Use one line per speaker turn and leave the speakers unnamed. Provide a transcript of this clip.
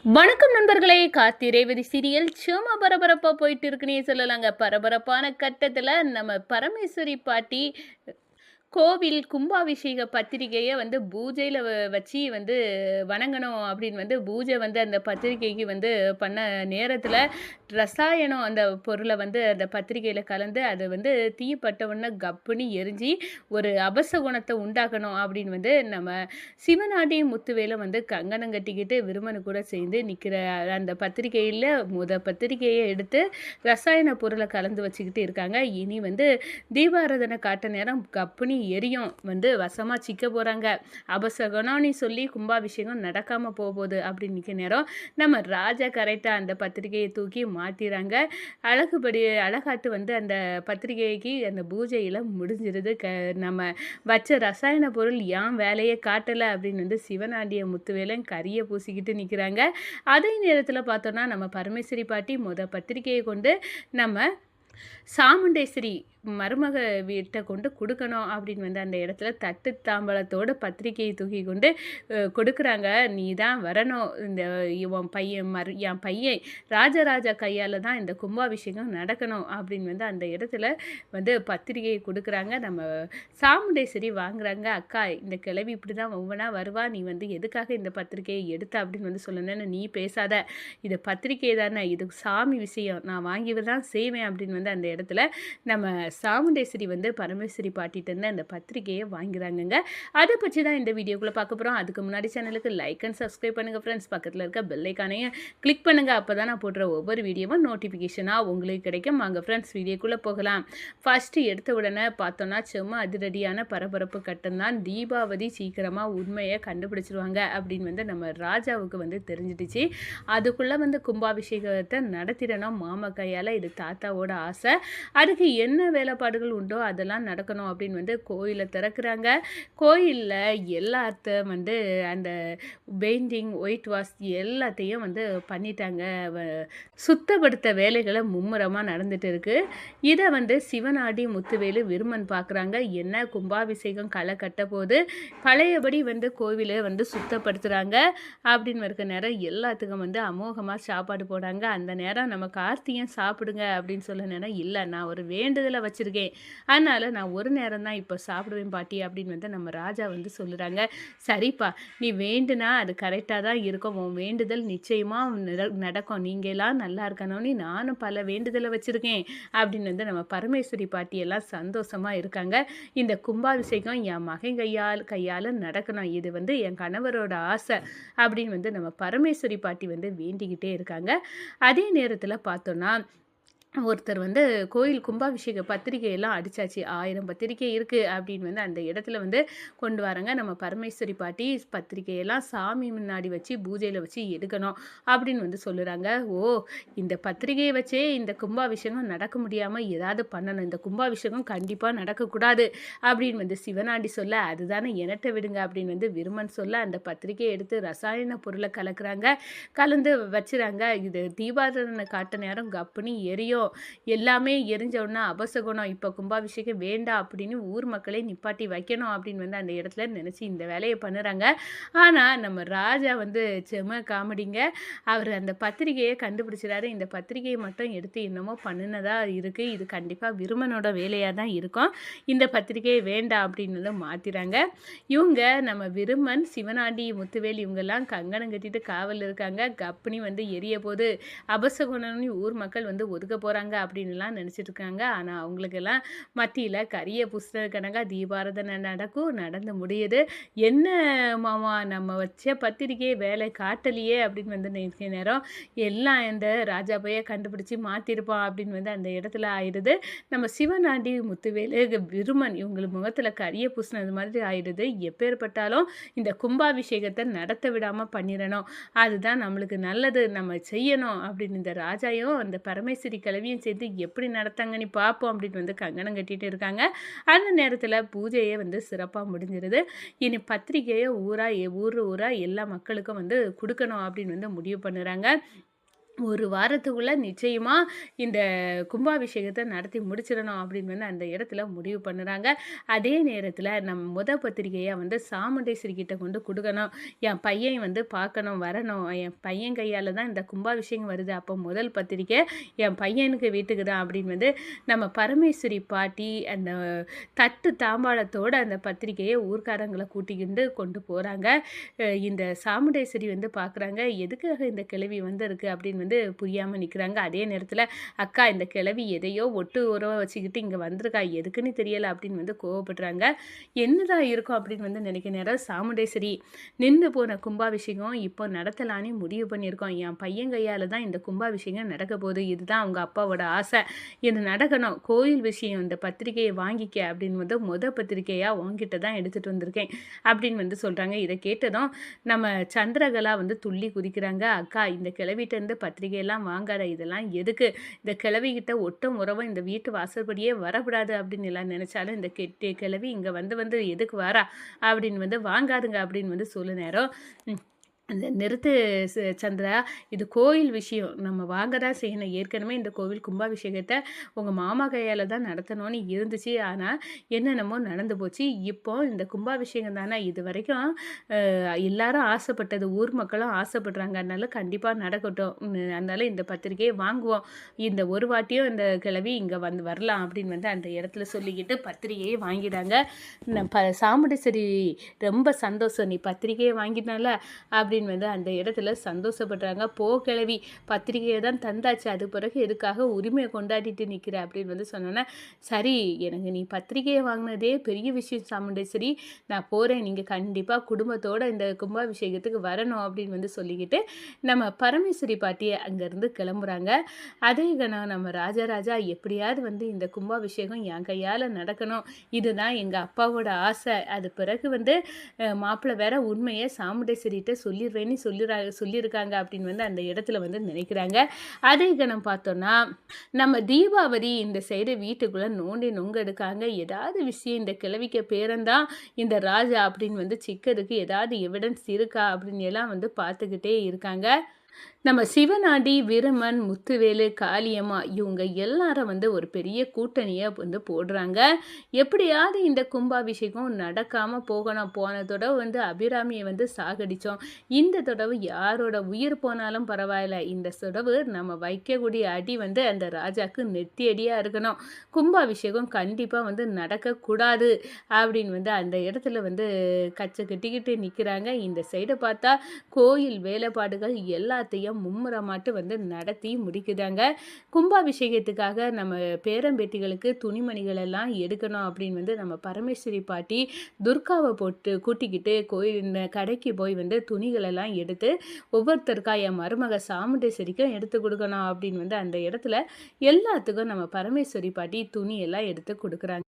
வணக்கம் நண்பர்களே! கார்த்தி ரேவதி சீரியல் சும்மா பரபரப்பா போயிட்டு இருக்குன்னே சொல்லலாங்க. பரபரப்பான கட்டத்துல நம்ம பரமேஸ்வரி பாட்டி கோவில் கும்பாபிஷேக பத்திரிகைய பூஜையில வச்சு வணங்கணும் அப்படின்னு பூஜை அந்த பத்திரிகைக்கு பண்ண நேரத்துல ரசாயனம் அந்த பொருள அந்த பத்திரிகையில கலந்து அது தீ பட்டவுடனே கப்புன்னு எரிஞ்சு ஒரு அபசகுணத்த உண்டாக்கணும் அப்படின்னு நம்ம சிவனாடி முத்துவேலும் கங்கணம் கட்டிக்கிட்டு விருமனு கூட சேர்ந்து நிக்கிற அந்த பத்திரிகையில பத்திரிகையை எடுத்து ரசாயன பொருளை கலந்து வச்சுக்கிட்டு இருக்காங்க. இனி தீபாராதனை காட்ட நேரம் கப்புனி எரியும் வசமா சிக்க போறாங்க. அபசகுணம்னு சொல்லி கும்பாபிஷேகம் நடக்காம போகுது அப்படின்னு நிற்க நேரம் நம்ம ராஜா கரெக்டா அந்த பத்திரிகையை தூக்கி மாத்திராங்க. அழகாட்டு அந்த பத்திரிகைக்கு அந்த பூஜையில முடிஞ்சிருது. நம்ம வச்ச ரசாயன பொருள் ஏன் வேலையை காட்டலை அப்படின்னு சிவனாண்டிய முத்துவேலன் கரிய பூசிக்கிட்டு நிற்கிறாங்க. அதே நேரத்தில் பார்த்தோன்னா நம்ம பரமேஸ்வரி பாட்டி பத்திரிகையை கொண்டு நம்ம சாமுண்டேஸ்வரி மருமக வீட்டை கொண்டு கொடுக்கணும் அப்படின்னு அந்த இடத்துல தட்டு தாம்பலத்தோட பத்திரிகையை தூக்கி கொண்டு கொடுக்குறாங்க. நீ தான் வரணும், இந்த என் பையன் ராஜராஜா கையால் தான் இந்த கும்பாபிஷேகம் நடக்கணும் அப்படின்னு அந்த இடத்துல பத்திரிகையை கொடுக்குறாங்க. நம்ம சாமுண்டேஸ்வரி வாங்குறாங்க. அக்கா, இந்த கிழவி இப்படி தான் ஒவ்வொன்றா வருவா, நீ எதுக்காக இந்த பத்திரிகையை எடுத்த அப்படின்னு சொல்லணும்னு நீ பேசாத, இது பத்திரிகை தானே, இது சாமி விஷயம், நான் வாங்கி தான் செய்வேன் அப்படின்னு அந்த இடத்துல நம்ம சாமுண்டேஸ்வரி பரமேஸ்வரி பாட்டிகிட்டேருந்து அந்த பத்திரிகையை வாங்கிறாங்கங்க. அதை பற்றி தான் இந்த வீடியோக்குள்ளே பார்க்க போகிறோம். அதுக்கு முன்னாடி சேனலுக்கு லைக் அண்ட் சப்ஸ்கிரைப் பண்ணுங்கள் ஃப்ரெண்ட்ஸ். பக்கத்தில் இருக்க பெல் ஐக்கானையும் கிளிக் பண்ணுங்கள். அப்போ தான் நான் போடுற ஒவ்வொரு வீடியோவும் நோட்டிஃபிகேஷனாக உங்களுக்கு கிடைக்கும். வாங்க ஃப்ரெண்ட்ஸ், வீடியோக்குள்ளே போகலாம். ஃபஸ்ட்டு எடுத்த உடனே பார்த்தோன்னா சும்மா அதிரடியான பரபரப்பு கட்டம் தான். தீபாவளி சீக்கிரமாக உண்மையை கண்டுபிடிச்சிருவாங்க அப்படின்னு நம்ம ராஜாவுக்கு தெரிஞ்சிடுச்சு. அதுக்குள்ளே கும்பாபிஷேகத்தை நடத்திடணும் மாமா கையால், இது தாத்தாவோட ஆசை. அதுக்கு என்ன வேலைப்பாடுகள் உண்டோ அதெல்லாம் நடக்கணும் அப்படின்னு கோயிலை திறக்கிறாங்க. கோயிலில் எல்லாத்தையும் அந்த பெயிண்டிங், ஒயிட் வாஷ் எல்லாத்தையும் பண்ணிட்டாங்க. சுத்தப்படுத்த வேலைகளை மும்முரமாக நடந்துட்டு இருக்கு. இதை சிவனாடி முத்துவேலு விருமன் பார்க்குறாங்க. என்ன கும்பாபிஷேகம் களை கட்ட போது பழையபடி கோவிலை சுத்தப்படுத்துகிறாங்க அப்படின்னு இருக்க நேரம் எல்லாத்துக்கும் அமோகமாக சாப்பாடு போடாங்க. அந்த நேரம் நம்ம கார்த்திகன் சாப்பிடுங்க அப்படின்னு சொல்ல நேரம், இல்லை நான் ஒரு வேண்டுதலை வச்சுருக்கேன், அதனால் நான் ஒரு நேரம் தான் இப்போ சாப்பிடுவேன் பாட்டி அப்படின்னு நம்ம ராஜா சொல்லுறாங்க. சரிப்பா, நீ வேண்டுனா அது கரெக்டாக தான் இருக்கும், உன் வேண்டுதல் நிச்சயமாக நடக்கும், நீங்களாம் நல்லா இருக்கணும்னு நானும் பல வேண்டுதலை வச்சுருக்கேன் அப்படின்னு நம்ம பரமேஸ்வரி பாட்டியெல்லாம் சந்தோஷமாக இருக்காங்க. இந்த கும்பாபிஷேகம் என் மகன் கையால் நடக்கணும், இது என் கணவரோட ஆசை அப்படின்னு நம்ம பரமேஸ்வரி பாட்டி வேண்டிக்கிட்டே இருக்காங்க. அதே நேரத்தில் பார்த்தோன்னா ஒருத்தர் கோயில் கும்பாபிஷேக பத்திரிகையெல்லாம் அடித்தாச்சு, 1000 பத்திரிகை இருக்குது அப்படின்னு அந்த இடத்துல கொண்டு வராங்க. நம்ம பரமேஸ்வரி பாட்டி பத்திரிகையெல்லாம் சாமி முன்னாடி வச்சு பூஜையில் வச்சு எடுக்கணும் அப்படின்னு சொல்லுறாங்க. ஓ, இந்த பத்திரிகையை வச்சே இந்த கும்பாபிஷேகம் நடக்க முடியாமல் ஏதாவது பண்ணணும், இந்த கும்பாபிஷேகம் கண்டிப்பாக நடக்கக்கூடாது அப்படின்னு சிவனாண்டி சொல்ல, அதுதானே எனட்ட விடுங்க அப்படின்னு விருமன் சொல்ல, அந்த பத்திரிகையை எடுத்து ரசாயன பொருளை கலக்குறாங்க. கலந்து வச்சுறாங்க. இது தீபாராதனை காட்ட நேரம் கப்புனி எரியும், எல்லாமே எரிஞ்ச உடனே அபசகுணம், இப்போ கும்பாபிஷேகம் வேண்டாம் அப்படின்னு ஊர் மக்களை நிப்பாட்டி வைக்கணும் அப்படின்னு அந்த இடத்துல நினச்சி இந்த வேலையை பண்ணுறாங்க. ஆனால் நம்ம ராஜா செம காமெடிங்க. அவர் அந்த பத்திரிகையை கண்டுபிடிச்சிடாரு. இந்த பத்திரிகையை மட்டும் எடுத்து என்னமோ பண்ணினதா இருக்குது, இது கண்டிப்பாக விருமனோட வேலையாக தான் இருக்கும், இந்த பத்திரிகையை வேண்டாம் அப்படின்னு மாற்றிறாங்க. இவங்க நம்ம விருமன், சிவனாண்டி, முத்துவேல் இவங்கெல்லாம் கங்கணம் கட்டிட்டு காவல் இருக்காங்க. கப்புனி எரிய போது அபசகுணம்னு ஊர் மக்கள் ஒதுக்க போகிறாங்க அப்படின்லாம் நினச்சிட்டு இருக்காங்க. ஆனால் அவங்களுக்கெல்லாம் மத்தியில் கரிய புஸ்தக கணக்காக தீபாராதனை நடந்து முடியுது. என்ன மாமா, நம்ம வச்ச பத்திரிகையை வேலை காட்டலையே அப்படின்னு நினைக்கிற நேரம் எல்லாம் இந்த ராஜா பைய கண்டுபிடிச்சி மாற்றிருப்பான் அப்படின்னு அந்த இடத்துல ஆயிடுது. நம்ம சிவனாண்டி, முத்துவேலு, விருமன் இவங்களுக்கு முகத்தில் கரிய பூசினது மாதிரி ஆயிடுது. எப்பேற்பட்டாலும் இந்த கும்பாபிஷேகத்தை நடத்த விடாமல் பண்ணிடணும், அதுதான் நம்மளுக்கு நல்லது, நம்ம செய்யணும் அப்படின்னு இந்த ராஜாயும் அந்த பரமேஸ்வரி கிழவியும் சேர்த்து எப்படி நடத்தாங்கன்னு பார்ப்போம் அப்படின்னு கங்கணம் கட்டிட்டு இருக்காங்க. அந்த நேரத்தில் பூஜையை சிறப்பாக முடிஞ்சிருது. இனி பத்திரிகையை ஊரா எல்லா மக்களுக்கும் கொடுக்கணும் அப்படின்னு முடிவு பண்ணுறாங்க. ஒரு வாரத்துக்குள்ள நிச்சயமா இந்த கும்பாபிஷேகத்த நடத்தி முடிச்சிடணும் அப்படின்னு வந்து அந்த இடத்துல முடிவு பண்ணுறாங்க. அதே நேரத்தில நம்ம பத்திரிகையா வந்து சாமுண்டேஸ்வரி கிட்ட கொண்டு குடுக்கணும். என் பையன் வந்து பார்க்கணும், வரணும். என் பையன் கையால தான் இந்த கும்பாபிஷேகம் வருது. அப்போ முதல் பத்திரிக்கை என் பையனுக்கு வீட்டுக்கு தான் அப்படின்னு வந்து நம்ம பரமேஸ்வரி பாட்டி அந்த தட்டு தாம்பாளத்தோட அந்த பத்திரிக்கைய ஊர்க்காரங்கள கூட்டிக்கிண்டு கொண்டு போறாங்க. இந்த சாமுண்டேஸ்வரி வந்து பார்க்குறாங்க. எதுக்காக இந்த கிழவி வந்திருக்கு அப்படின்னு வந்து புரியாம நிக்கிறாங்க. அதே நேரத்துல, "அக்கா இந்த கிழவி எதையோ ஒட்டு உறவா வச்சுக்கிட்டு இங்க வந்திருக்கா. எதுக்குன்னு தெரியல" அப்படின்னு வந்து கோவப்படுறாங்க. என்னதான் இருக்கும் அப்படின்னு வந்து நினைக்க நேரம் சாமுண்டேஸ்வரி, "நின்னு போன கும்பாபிஷேகம் இப்போ நடத்தலான்னு முடிவு பண்ணியிருக்கோம். என் பையன் கையால தான் இந்த கும்பாபிஷேகம் நடக்க போகுது. இதுதான் அவங்க அப்பாவோட ஆசை. இது நடக்கணும். கோயில் விஷயம் இந்த பத்திரிக்கைய வாங்கிக்க" அப்படின்னு வந்து பத்திரிக்கையா உன்கிட்ட தான் எடுத்துட்டு வந்திருக்கேன் அப்படின்னு வந்து சொல்றாங்க. இத கேட்டதும் நம்ம சந்திரகலா வந்து துள்ளி குதிக்கிறாங்க. "அக்கா இந்த கிழவிட்டேருந்து பத்திரிக்கையெல்லாம் வாங்காத. இதெல்லாம் எதுக்கு? இந்த கிழவிகிட்ட ஒட்டும் உறவும் இந்த வீட்டு வாசற்படியே வரக்கூடாது" அப்படின்னு எல்லாம் நினைச்சாலும், இந்த கிழவி இங்க வந்து வந்து எதுக்கு வாரா? அப்படின்னு வந்து வாங்காதுங்க அப்படின்னு வந்து சொல்ல நேரம், அந்த நிறுத்து சந்திரா, இது கோயில் விஷயம். நம்ம வாங்க தான் செய்யணும். ஏற்கனவே இந்த கோவில் கும்பாபிஷேகத்த உங்க மாமா கையால தான் நடத்தணும்னு இருந்துச்சு. ஆனா, என்னென்னமோ நடந்து போச்சு. இப்போ இந்த கும்பாபிஷேகம் தானே இதுவரைக்கும் எல்லாரும் ஆசைப்பட்டது. ஊர் மக்களும் ஆசைப்படுறாங்க. அதனால கண்டிப்பா நடக்கட்டும். அதனால இந்த பத்திரிக்கைய வாங்குவோம். இந்த ஒரு வாட்டியும் இந்த கிழவி இங்க வந்து வரலாம் அப்படின்னு வந்து அந்த இடத்துல சொல்லிக்கிட்டு பத்திரிக்கைய வாங்கிட்டாங்க. சாமுண்டீஸ்வரி ரொம்ப சந்தோஷம். "நீ பத்திரிக்கைய வாங்கினால" அப்படின்னு வந்து அந்த இடத்துல சந்தோஷப்படுறாங்க. "போ கிழவி, பத்திரிக்கைய தான் தந்தாச்சு. அது பிறகு எதுக்காக உரிமைய கொண்டாடிட்டு நிக்கிற" அப்படின்னு வந்து சொன்னோன்னே, "சரி, எனக்கு நீ பத்திரிக்கைய வாங்கினதே பெரிய விஷயம் சாமுண்டேஸ்வரி. நான் போறேன். நீங்க கண்டிப்பா குடும்பத்தோட இந்த கும்பாபிஷேகத்துக்கு வரணும்" அப்படின்னு வந்து சொல்லிக்கிட்டு, நம்ம பரமேஸ்வரி பாட்டி அங்கேருந்து கிளம்புறாங்க. அதே கணம் நம்ம ராஜராஜா, "எப்படியாவது வந்து இந்த கும்பாபிஷேகம் என் கையால நடக்கணும். இதுதான் எங்க அப்பாவோட ஆசை. அது பிறகு வந்து மாப்பிள்ளை வேற உண்மைய சாமுண்டேஸ்வரிட்ட சொல்லிடுவேன்னு சொல்லியிருக்காங்க" அப்படின்னு வந்து அந்த இடத்துல வந்து நினைக்கிறாங்க. அதே கணம் பார்த்தோம்னா, நம்ம தீபாவளி இந்த சைடு வீட்டுக்குள்ள நோண்டி நொங்க எடுக்காங்க. ஏதாவது விஷயம் இந்த கிழவிக்க பேரன் தான் இந்த ராஜா அப்படின்னு வந்து சிக்கதுக்கு ஏதாவது எவிடன்ஸ் இருக்கா அப்படின்னு எல்லாம் வந்து பார்த்துக்கிட்டே இருக்காங்க. நம்ம சிவனாண்டி, விருமன், முத்துவேலு, காளியம்மா இவங்க எல்லாரும் வந்து ஒரு பெரிய கூட்டணியா வந்து போடுறாங்க. எப்படியாவது இந்த கும்பாபிஷேகம் நடக்காம போகணும். போன தடவ வந்து அபிராமிய வந்து சாகடிச்சோம். இந்த தடவ யாரோட உயிர் போனாலும் பரவாயில்ல. இந்த தடவ நம்ம வைக்கக்கூடிய அடி வந்து அந்த ராஜாக்கு நெத்தி அடியா இருக்கணும். கும்பாபிஷேகம் கண்டிப்பா வந்து நடக்கக்கூடாது அப்படின்னு வந்து அந்த இடத்துல வந்து கச்ச கட்டிக்கிட்டு நிக்கிறாங்க. இந்த சைடு பார்த்தா கோயில் வேலைப்பாடுகள் எல்லாத்தையும் மும்முரமாட்டு வந்து நடத்தி முடிக்குதாங்க. கும்பாபிஷேகத்துக்காக நம்ம பேரம்பேத்திகளுக்கு துணிமணிகள் எல்லாம் எடுக்கணும் அப்படின்னு வந்து நம்ம பரமேஸ்வரி பாட்டி துர்காவை போட்டு கூட்டிக்கிட்டு கோயில் கடைக்கு போய் வந்து துணிகள் எல்லாம் எடுத்து ஒவ்வொருத்தருக்கா என் மருமக சாமுண்டேஸ்வரிக்கும் எடுத்து கொடுக்கணும் அப்படின்னு வந்து அந்த இடத்துல எல்லாத்துக்கும் நம்ம பரமேஸ்வரி பாட்டி துணி எல்லாம் எடுத்து கொடுக்குறாங்க.